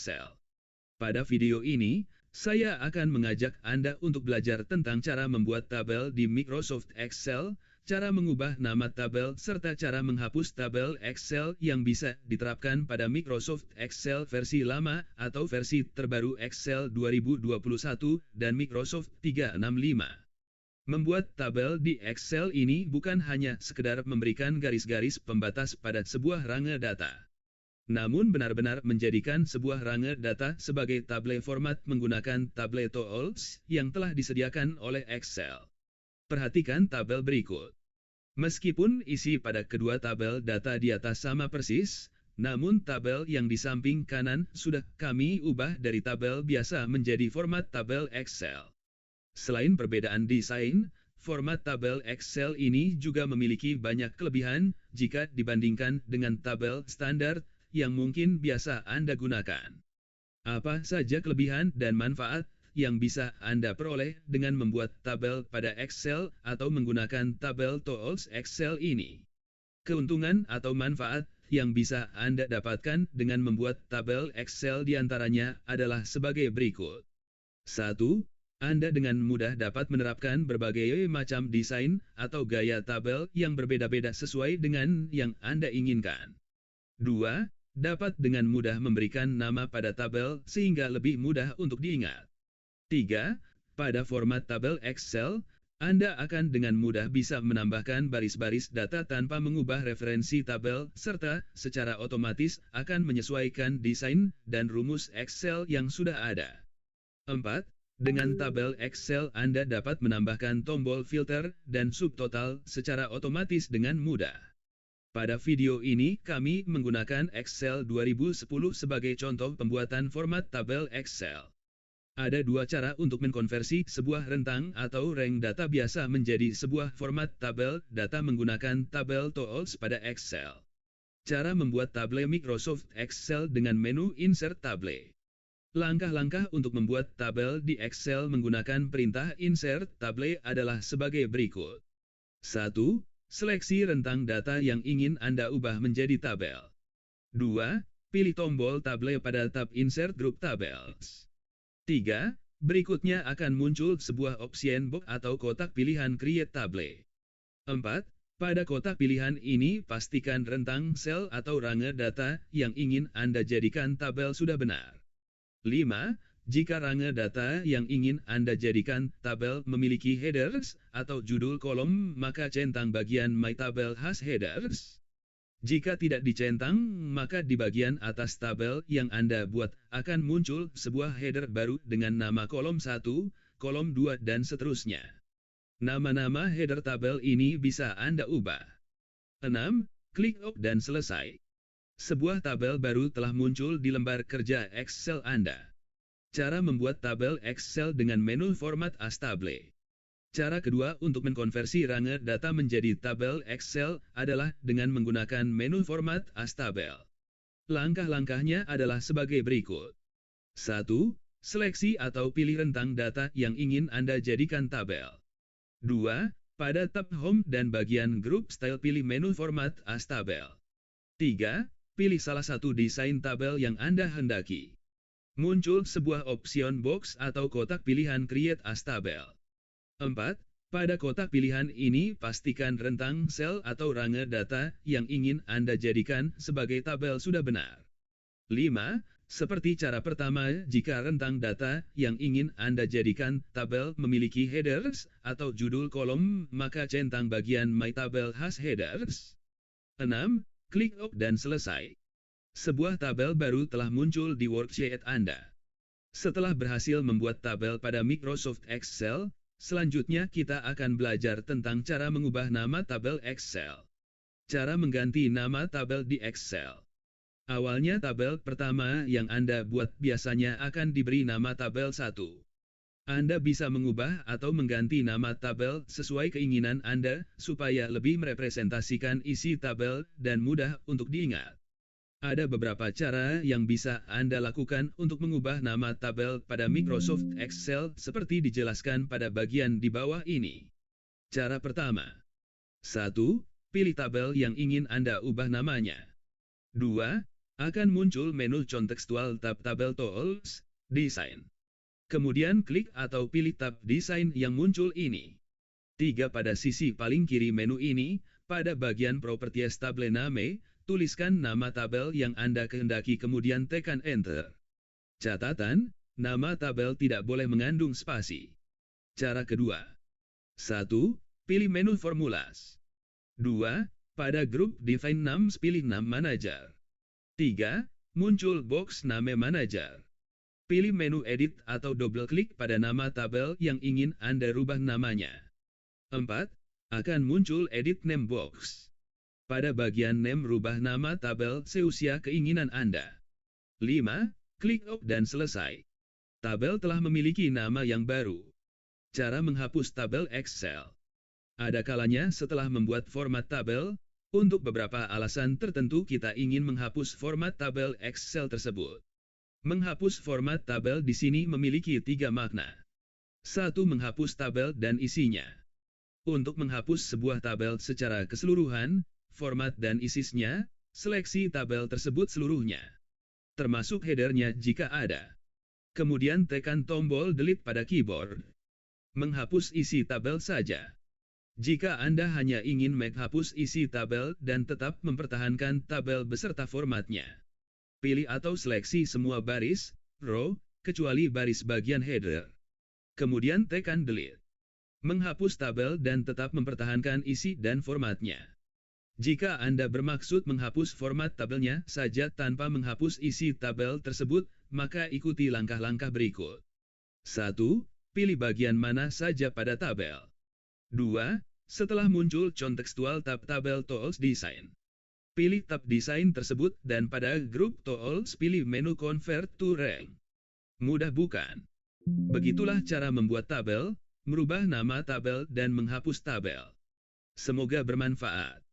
Excel. Pada video ini, saya akan mengajak Anda untuk belajar tentang cara membuat tabel di Microsoft Excel, cara mengubah nama tabel, serta cara menghapus tabel Excel yang bisa diterapkan pada Microsoft Excel versi lama atau versi terbaru Excel 2021 dan Microsoft 365. Membuat tabel di Excel ini bukan hanya sekedar memberikan garis-garis pembatas pada sebuah range data, namun benar-benar menjadikan sebuah range data sebagai tabel format menggunakan tabel tools yang telah disediakan oleh Excel. Perhatikan tabel berikut. Meskipun isi pada kedua tabel data di atas sama persis, namun tabel yang di samping kanan sudah kami ubah dari tabel biasa menjadi format tabel Excel. Selain perbedaan desain, format tabel Excel ini juga memiliki banyak kelebihan jika dibandingkan dengan tabel standar yang mungkin biasa Anda gunakan. Apa saja kelebihan dan manfaat yang bisa Anda peroleh dengan membuat tabel pada Excel atau menggunakan tabel tools Excel ini? Keuntungan atau manfaat yang bisa Anda dapatkan dengan membuat tabel Excel diantaranya adalah sebagai berikut. 1. Anda dengan mudah dapat menerapkan berbagai macam desain atau gaya tabel yang berbeda-beda sesuai dengan yang Anda inginkan. 2. Dapat dengan mudah memberikan nama pada tabel sehingga lebih mudah untuk diingat. 3. Pada format tabel Excel, Anda akan dengan mudah bisa menambahkan baris-baris data tanpa mengubah referensi tabel, serta secara otomatis akan menyesuaikan desain dan rumus Excel yang sudah ada. 4. Dengan tabel Excel Anda dapat menambahkan tombol filter dan subtotal secara otomatis dengan mudah. Pada video ini kami menggunakan Excel 2010 sebagai contoh pembuatan format tabel Excel. Ada dua cara untuk mengkonversi sebuah rentang atau range data biasa menjadi sebuah format tabel data menggunakan tabel tools pada Excel. Cara membuat tabel Microsoft Excel dengan menu Insert Table. Langkah-langkah untuk membuat tabel di Excel menggunakan perintah Insert Table adalah sebagai berikut. 1. Seleksi rentang data yang ingin Anda ubah menjadi tabel. 2. Pilih tombol tabel pada tab Insert Group Tables. 3. Berikutnya akan muncul sebuah option box atau kotak pilihan Create Table. 4. Pada kotak pilihan ini pastikan rentang sel atau range data yang ingin Anda jadikan tabel sudah benar. 5. Jika range data yang ingin Anda jadikan tabel memiliki headers atau judul kolom, maka centang bagian My Table has Headers. Jika tidak dicentang, maka di bagian atas tabel yang Anda buat akan muncul sebuah header baru dengan nama kolom 1, kolom 2 dan seterusnya. Nama-nama header tabel ini bisa Anda ubah. 6. Klik OK dan selesai. Sebuah tabel baru telah muncul di lembar kerja Excel Anda. Cara membuat tabel Excel dengan menu format as table. Cara kedua untuk mengkonversi range data menjadi tabel Excel adalah dengan menggunakan menu format as table. Langkah-langkahnya adalah sebagai berikut. 1. Seleksi atau pilih rentang data yang ingin Anda jadikan tabel. 2. Pada tab Home dan bagian Group Style pilih menu format as table. 3. Pilih salah satu desain tabel yang Anda hendaki. Muncul sebuah option box atau kotak pilihan Create as Table. 4. Pada kotak pilihan ini pastikan rentang sel atau range data yang ingin Anda jadikan sebagai tabel sudah benar. 5. Seperti cara pertama, jika rentang data yang ingin Anda jadikan tabel memiliki headers atau judul kolom, maka centang bagian My Table has Headers. 6. Klik OK dan selesai. Sebuah tabel baru telah muncul di worksheet Anda. Setelah berhasil membuat tabel pada Microsoft Excel, selanjutnya kita akan belajar tentang cara mengubah nama tabel Excel. Cara mengganti nama tabel di Excel. Awalnya tabel pertama yang Anda buat biasanya akan diberi nama tabel 1. Anda bisa mengubah atau mengganti nama tabel sesuai keinginan Anda supaya lebih merepresentasikan isi tabel dan mudah untuk diingat. Ada beberapa cara yang bisa Anda lakukan untuk mengubah nama tabel pada Microsoft Excel seperti dijelaskan pada bagian di bawah ini. Cara pertama. 1. Pilih tabel yang ingin Anda ubah namanya. 2. akan muncul menu kontekstual tab Tabel Tools, Design. Kemudian klik atau pilih tab Desain yang muncul ini. 3 pada sisi paling kiri menu ini, pada bagian Properties Table Name, tuliskan nama tabel yang Anda kehendaki kemudian tekan Enter. Catatan, nama tabel tidak boleh mengandung spasi. Cara kedua. 1. Pilih menu Formulas. 2. Pada grup Define Names pilih Name Manager. 3. Muncul box Name Manager. Pilih menu Edit atau double-klik pada nama tabel yang ingin Anda rubah namanya. 4. Akan muncul Edit Name Box. Pada bagian Name rubah nama tabel seusia keinginan Anda. 5. Klik OK dan selesai. Tabel telah memiliki nama yang baru. Cara menghapus tabel Excel. Ada kalanya setelah membuat format tabel, untuk beberapa alasan tertentu kita ingin menghapus format tabel Excel tersebut. Menghapus format tabel di sini memiliki 3 makna. 1. Menghapus tabel dan isinya. Untuk menghapus sebuah tabel secara keseluruhan, format dan isisnya, seleksi tabel tersebut seluruhnya, termasuk headernya jika ada. Kemudian tekan tombol Delete pada keyboard. Menghapus isi tabel saja. Jika Anda hanya ingin menghapus isi tabel dan tetap mempertahankan tabel beserta formatnya, pilih atau seleksi semua baris, row, kecuali baris bagian header. Kemudian tekan Delete. Menghapus tabel dan tetap mempertahankan isi dan formatnya. Jika Anda bermaksud menghapus format tabelnya saja tanpa menghapus isi tabel tersebut, maka ikuti langkah-langkah berikut. 1. Pilih bagian mana saja pada tabel. 2. Setelah muncul kontekstual tab Tabel Tools Design, pilih tab Design tersebut dan pada grup Tools pilih menu Convert to Rank. Mudah bukan? Begitulah cara membuat tabel, merubah nama tabel dan menghapus tabel. Semoga bermanfaat.